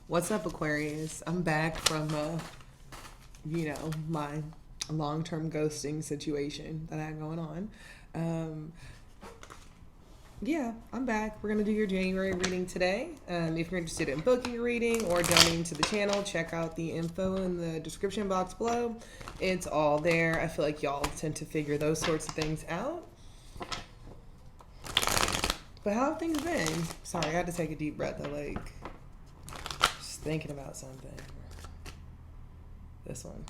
What's up, Aquarius? I'm back from, my long-term ghosting situation that I had going on. Um, yeah, I'm back. We're going to do your January reading today. If you're interested in booking a reading or donating to the channel, check out the info in the description box below. It's all there. I feel like y'all tend to figure those sorts of things out. But how have things been? Sorry, I had to take a deep breath. Just thinking about something. This one.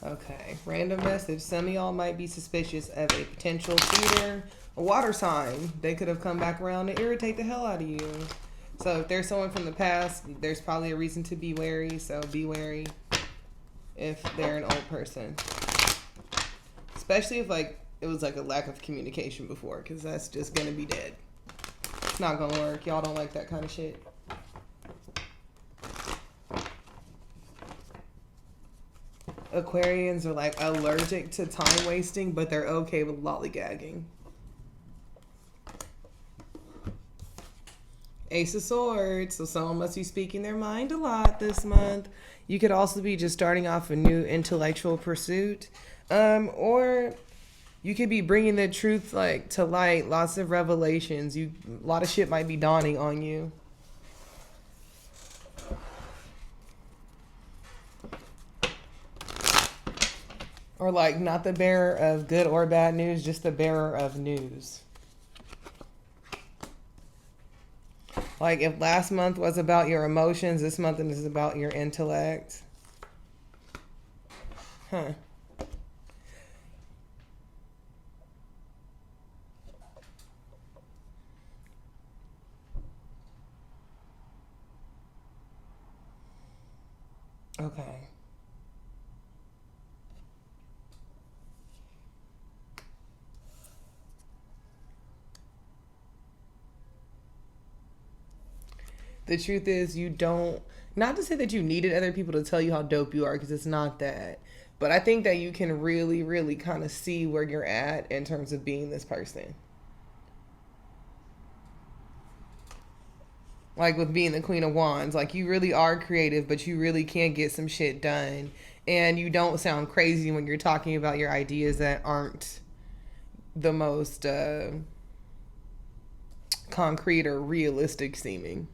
Okay, random message. Some of y'all might be suspicious of a potential cheater, a water sign. They could have come back around to irritate the hell out of you. So if there's someone from the past, there's probably a reason to be wary. So be wary if they're an old person. Especially if it was a lack of communication before, because that's just going to be dead. It's not going to work. Y'all don't like that kind of shit. Aquarians are allergic to time wasting, but they're okay with lollygagging. Ace of Swords, so someone must be speaking their mind a lot this month. You could also be just starting off a new intellectual pursuit, or you could be bringing the truth to light. Lots of revelations. A lot of shit might be dawning on you. Or not the bearer of good or bad news, just the bearer of news. If last month was about your emotions, this month is about your intellect. Huh. Okay. The truth is, you don't, not to say that you needed other people to tell you how dope you are, because it's not that. But I think that you can really, really kind of see where you're at in terms of being this person. With being the Queen of Wands, you really are creative, but you really can't get some shit done. And you don't sound crazy when you're talking about your ideas that aren't the most concrete or realistic seeming.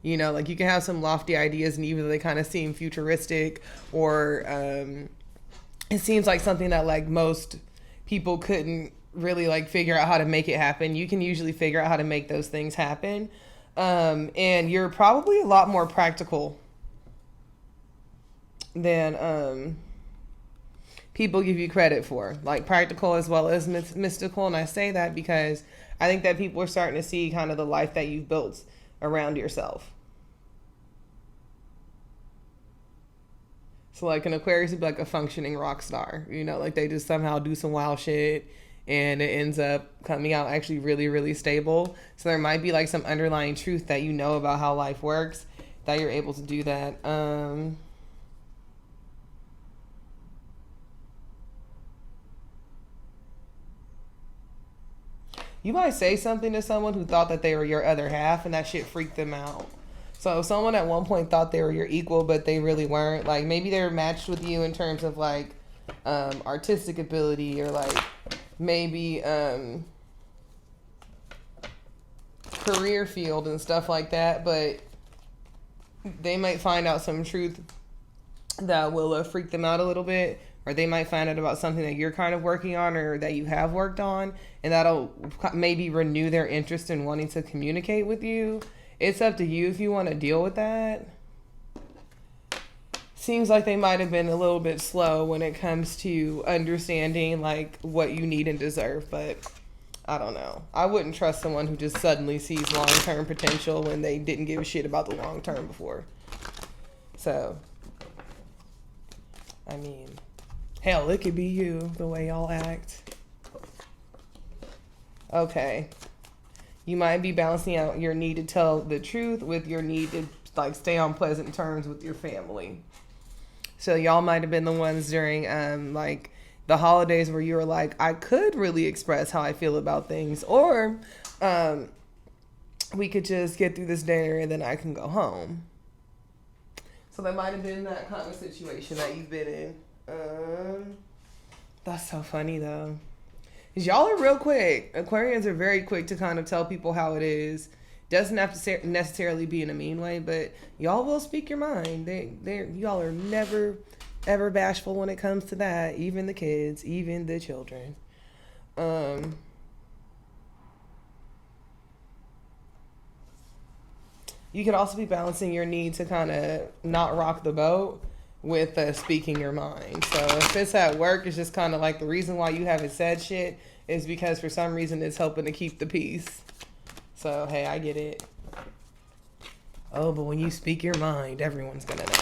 You can have some lofty ideas, and even though they kind of seem futuristic, or it seems like something that most people couldn't really figure out how to make it happen, you can usually figure out how to make those things happen. And you're probably a lot more practical than people give you credit for. Practical as well as mystical. And I say that because I think that people are starting to see kind of the life that you've built around yourself. So an Aquarius would be a functioning rock star, they just somehow do some wild shit and it ends up coming out actually really, really stable. So there might be some underlying truth that about how life works, that you're able to do that. You might say something to someone who thought that they were your other half, and that shit freaked them out. So someone at one point thought they were your equal, but they really weren't. Maybe they were matched with you in terms of artistic ability, or maybe career field and stuff like that. But they might find out some truth that will freak them out a little bit. Or they might find out about something that you're kind of working on, or that you have worked on, and that'll maybe renew their interest in wanting to communicate with you. It's up to you if you want to deal with that. Seems like they might have been a little bit slow when it comes to understanding what you need and deserve, but I don't know. I wouldn't trust someone who just suddenly sees long-term potential when they didn't give a shit about the long term before. So, I mean, hell, it could be you, the way y'all act. Okay. You might be balancing out your need to tell the truth with your need to stay on pleasant terms with your family. So y'all might have been the ones during the holidays where you were like, I could really express how I feel about things, or we could just get through this dinner and then I can go home. So that might have been that kind of situation that you've been in. That's so funny though. 'Cause y'all are real quick. Aquarians are very quick to kind of tell people how it is. Doesn't have to necessarily be in a mean way, but y'all will speak your mind. Y'all are never, ever bashful when it comes to that. Even the kids, even the children. You could also be balancing your need to kind of not rock the boat with speaking your mind. So if it's at work, it's just kind of like the reason why you haven't said shit is because for some reason it's helping to keep the peace. So, hey, I get it. Oh, but when you speak your mind, everyone's going to know.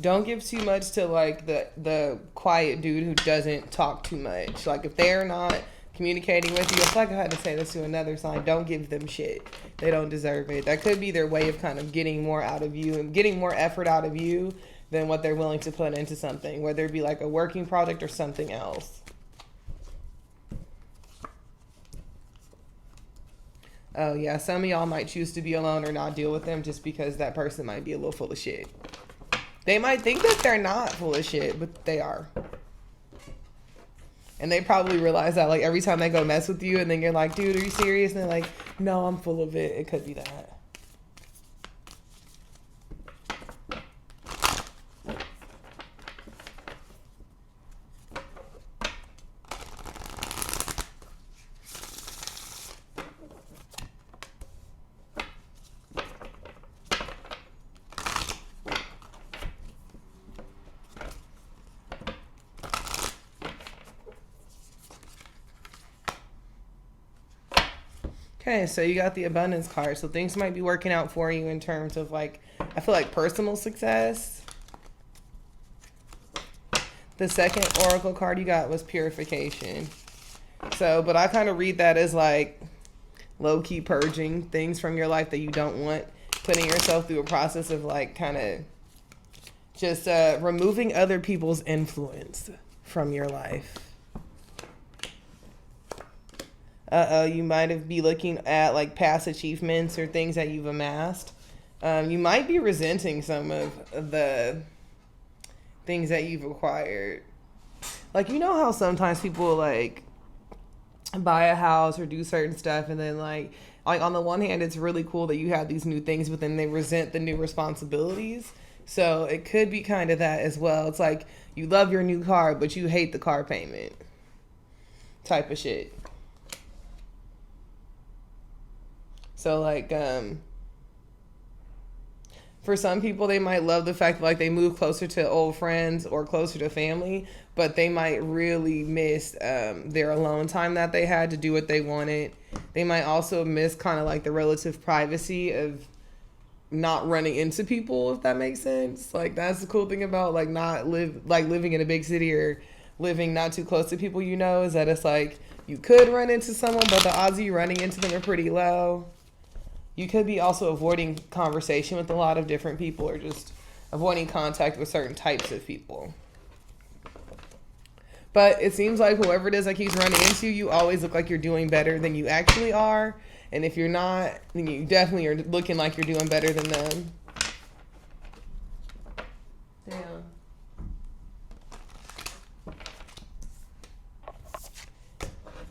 Don't give too much to like the quiet dude who doesn't talk too much. Like if they're not communicating with you, it's like I had to say this to another sign. Don't give them shit. They don't deserve it. That could be their way of kind of getting more out of you and getting more effort out of you than what they're willing to put into something, whether it be like a working project or something else. Oh yeah, some of y'all might choose to be alone or not deal with them just because that person might be a little full of shit. They might think that they're not full of shit, but they are. And they probably realize that like every time they go mess with you and then you're like, dude, are you serious? And they're like, no, I'm full of it. It could be that. Okay, so you got the abundance card. So things might be working out for you in terms of like, I feel like personal success. The second oracle card you got was purification. So, but I kind of read that as like low-key purging things from your life that you don't want. Putting yourself through a process of like kind of just removing other people's influence from your life. You might have be looking at like past achievements or things that you've amassed. You might be resenting some of the things that you've acquired. Like, you know how sometimes people like buy a house or do certain stuff and then like on the one hand, it's really cool that you have these new things, but then they resent the new responsibilities. So it could be kind of that as well. It's like you love your new car, but you hate the car payment type of shit. So like, for some people, they might love the fact that like they move closer to old friends or closer to family, but they might really miss their alone time that they had to do what they wanted. They might also miss kind of like the relative privacy of not running into people, if that makes sense. Like that's the cool thing about like living in a big city or living not too close to people, you know, is that it's like you could run into someone, but the odds of you running into them are pretty low. You could be also avoiding conversation with a lot of different people or just avoiding contact with certain types of people. But it seems like whoever it is that keeps running into you always look like you're doing better than you actually are. And if you're not, then you definitely are looking like you're doing better than them. Damn.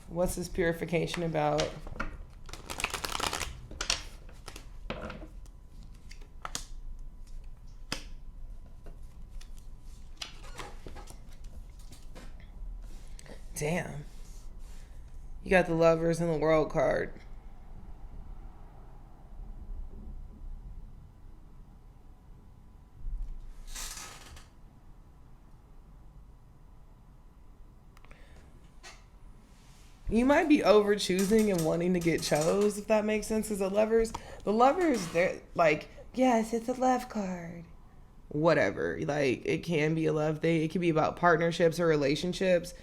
What's this purification about? Damn. You got the Lovers and the World card. You might be over choosing and wanting to get chose, if that makes sense. Because the lovers, they're like, yes, it's a love card. Whatever. Like, it can be a love thing. It can be about partnerships or relationships.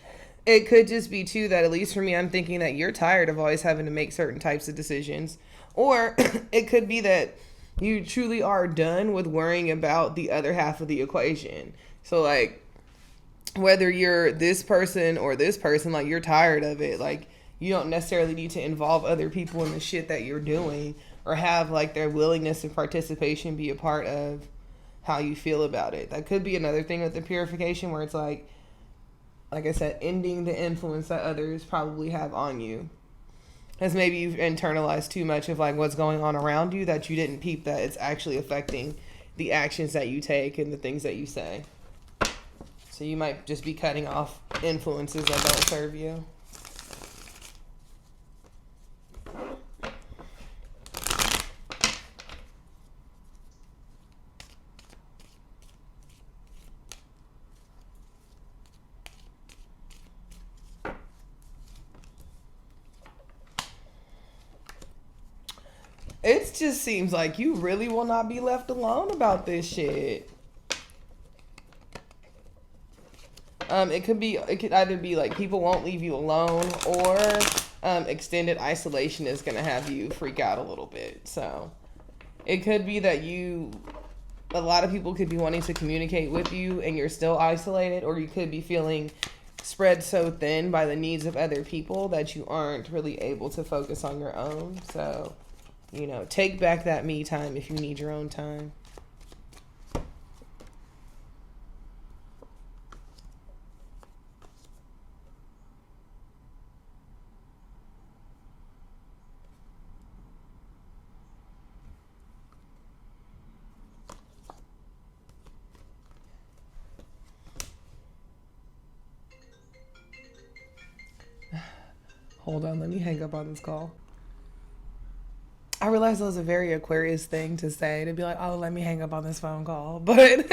it could just be too that, at least for me, I'm thinking that you're tired of always having to make certain types of decisions. Or it could be that you truly are done with worrying about the other half of the equation. So like, whether you're this person or this person, like, you're tired of it. Like, you don't necessarily need to involve other people in the shit that you're doing, or have like their willingness and participation be a part of how you feel about it. That could be another thing with the purification, where it's like I said, ending the influence that others probably have on you. Because maybe you've internalized too much of like what's going on around you, that you didn't peep that it's actually affecting the actions that you take and the things that you say. So you might just be cutting off influences that don't serve you. It just seems like you really will not be left alone about this shit. It could either be like people won't leave you alone, or extended isolation is going to have you freak out a little bit. So it could be that a lot of people could be wanting to communicate with you and you're still isolated, or you could be feeling spread so thin by the needs of other people that you aren't really able to focus on your own. So, take back that me time if you need your own time. Hold on, let me hang up on this call. I realized that was a very Aquarius thing to say, to be like, oh, let me hang up on this phone call. But,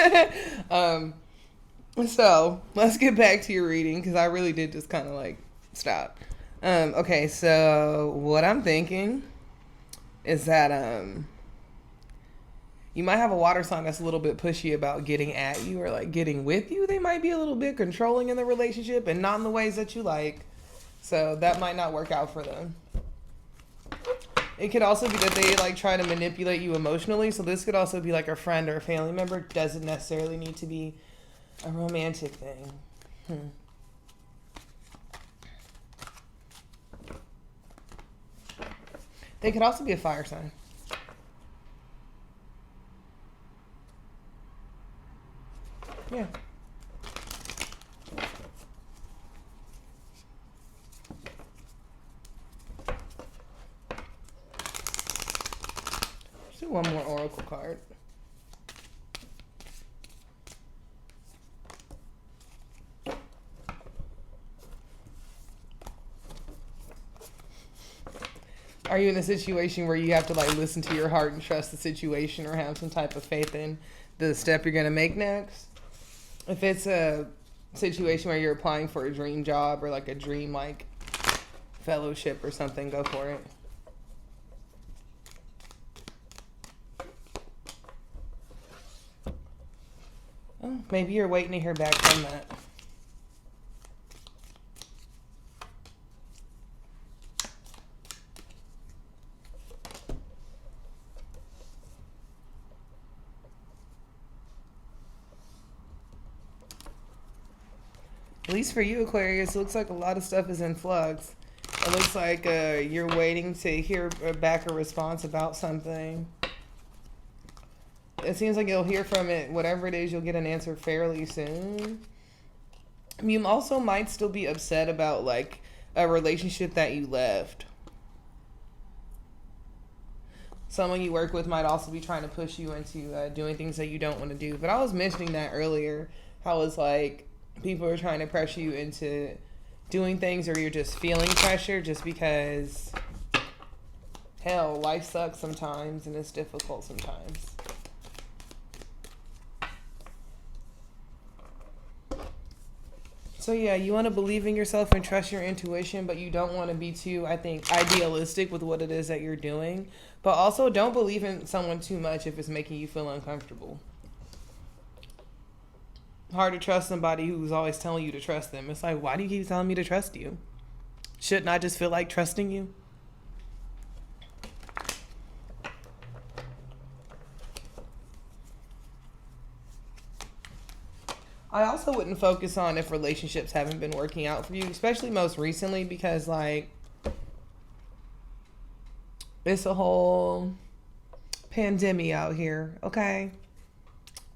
so let's get back to your reading, because I really did just kind of like stop. Okay, so what I'm thinking is that you might have a water sign that's a little bit pushy about getting at you or like getting with you. They might be a little bit controlling in the relationship and not in the ways that you like. So that might not work out for them. It could also be that they like try to manipulate you emotionally. So this could also be like a friend or a family member. Doesn't necessarily need to be a romantic thing. They could also be a fire sign. Yeah. Let's do one more oracle card. Are you in a situation where you have to like listen to your heart and trust the situation, or have some type of faith in the step you're going to make next? If it's a situation where you're applying for a dream job or like a dream like fellowship or something, go for it. Oh, maybe you're waiting to hear back from that. At least for you, Aquarius, it looks like a lot of stuff is in flux. It looks like you're waiting to hear back a response about something. It seems like you'll hear from it, whatever it is, you'll get an answer fairly soon. You also might still be upset about like a relationship that you left. Someone you work with might also be trying to push you into doing things that you don't want to do. But I was mentioning that earlier, how it's like people are trying to pressure you into doing things, or you're just feeling pressure just because, hell, life sucks sometimes and it's difficult sometimes. So yeah, you want to believe in yourself and trust your intuition, but you don't want to be too, I think, idealistic with what it is that you're doing. But also don't believe in someone too much if it's making you feel uncomfortable. hard to trust somebody who's always telling you to trust them. It's like, why do you keep telling me to trust you? Shouldn't I just feel like trusting you? I also wouldn't focus on if relationships haven't been working out for you, especially most recently, because like it's a whole pandemic out here, okay?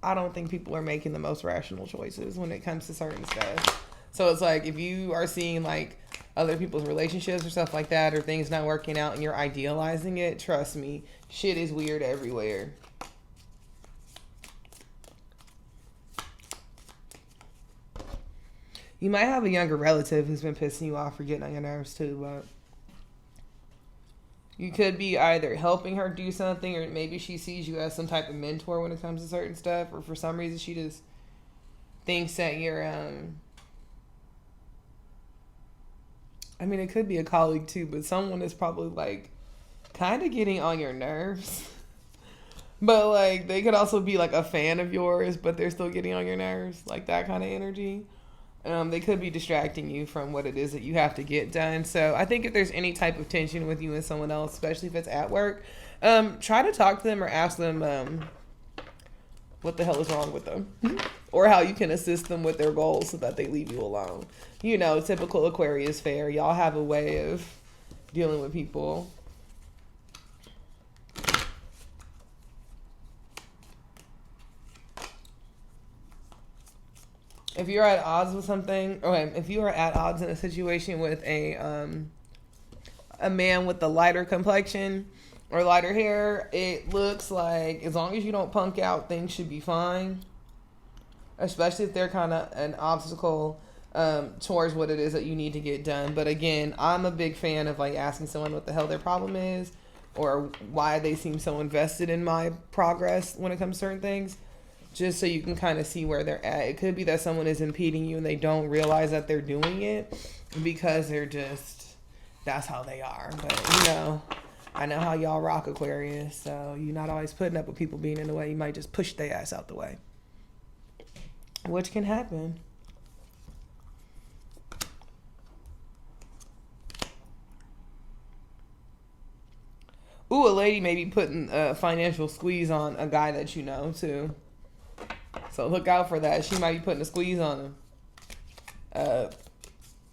I don't think people are making the most rational choices when it comes to certain stuff. So it's like if you are seeing like other people's relationships or stuff like that, or things not working out and you're idealizing it, trust me, shit is weird everywhere. You might have a younger relative who's been pissing you off or getting on your nerves too, but you could be either helping her do something, or maybe she sees you as some type of mentor when it comes to certain stuff, or for some reason she just thinks that you're, I mean, it could be a colleague too, but someone is probably like kind of getting on your nerves. But like they could also be like a fan of yours, but they're still getting on your nerves, like that kind of energy. They could be distracting you from what it is that you have to get done. So I think if there's any type of tension with you and someone else, especially if it's at work, try to talk to them or ask them what the hell is wrong with them or how you can assist them with their goals so that they leave you alone. You know, typical Aquarius fare. Y'all have a way of dealing with people. If you're at odds with something, okay, if you are at odds in a situation with a man with a lighter complexion or lighter hair, it looks like as long as you don't punk out, things should be fine. Especially if they're kind of an obstacle towards what it is that you need to get done. But again, I'm a big fan of like asking someone what the hell their problem is or why they seem so invested in my progress when it comes to certain things. Just so you can kind of see where they're at. It could be that someone is impeding you and they don't realize that they're doing it because they're just, that's how they are. But, you know, I know how y'all rock, Aquarius. So you're not always putting up with people being in the way. You might just push their ass out the way. Which can happen. Ooh, a lady may be putting a financial squeeze on a guy that you know, too. So look out for that. She might be putting a squeeze on him.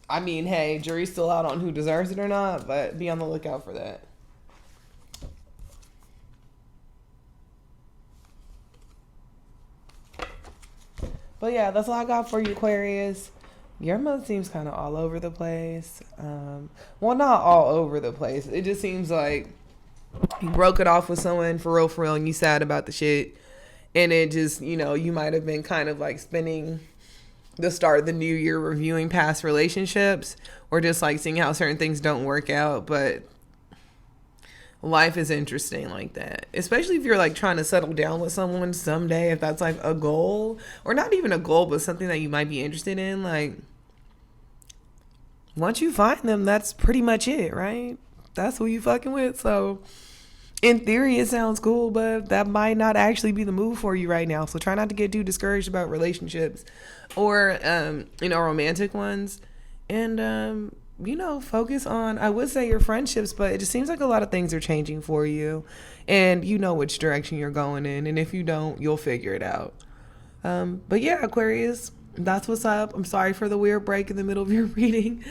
I mean, hey, jury's still out on who deserves it or not, but be on the lookout for that. But yeah, that's all I got for you, Aquarius. Your month seems kind of all over the place. Well, not all over the place. It just seems like you broke it off with someone for real, and you sad about the shit. And it just, you know, you might have been kind of like spending the start of the new year reviewing past relationships or just like seeing how certain things don't work out. But life is interesting like that, especially if you're like trying to settle down with someone someday, if that's like a goal or not even a goal, but something that you might be interested in. Like once you find them, that's pretty much it, right? That's who you fucking with. So in theory, it sounds cool, but that might not actually be the move for you right now. So try not to get too discouraged about relationships or, you know, romantic ones. And, you know, focus on, I would say your friendships, but it just seems like a lot of things are changing for you. And you know which direction you're going in. And if you don't, you'll figure it out. But yeah, Aquarius, that's what's up. I'm sorry for the weird break in the middle of your reading.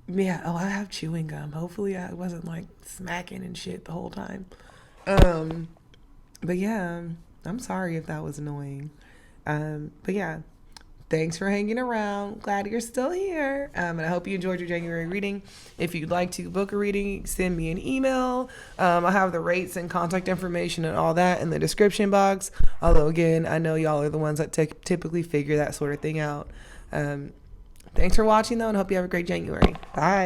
Yeah, oh, I have chewing gum. Hopefully I wasn't like smacking and shit the whole time. But yeah, I'm sorry if that was annoying. But yeah, thanks for hanging around. Glad you're still here. And I hope you enjoyed your January reading. If you'd like to book a reading, send me an email. I have the rates and contact information and all that in the description box. Although again, I know y'all are the ones that typically figure that sort of thing out. Thanks for watching, though, and hope you have a great January. Bye.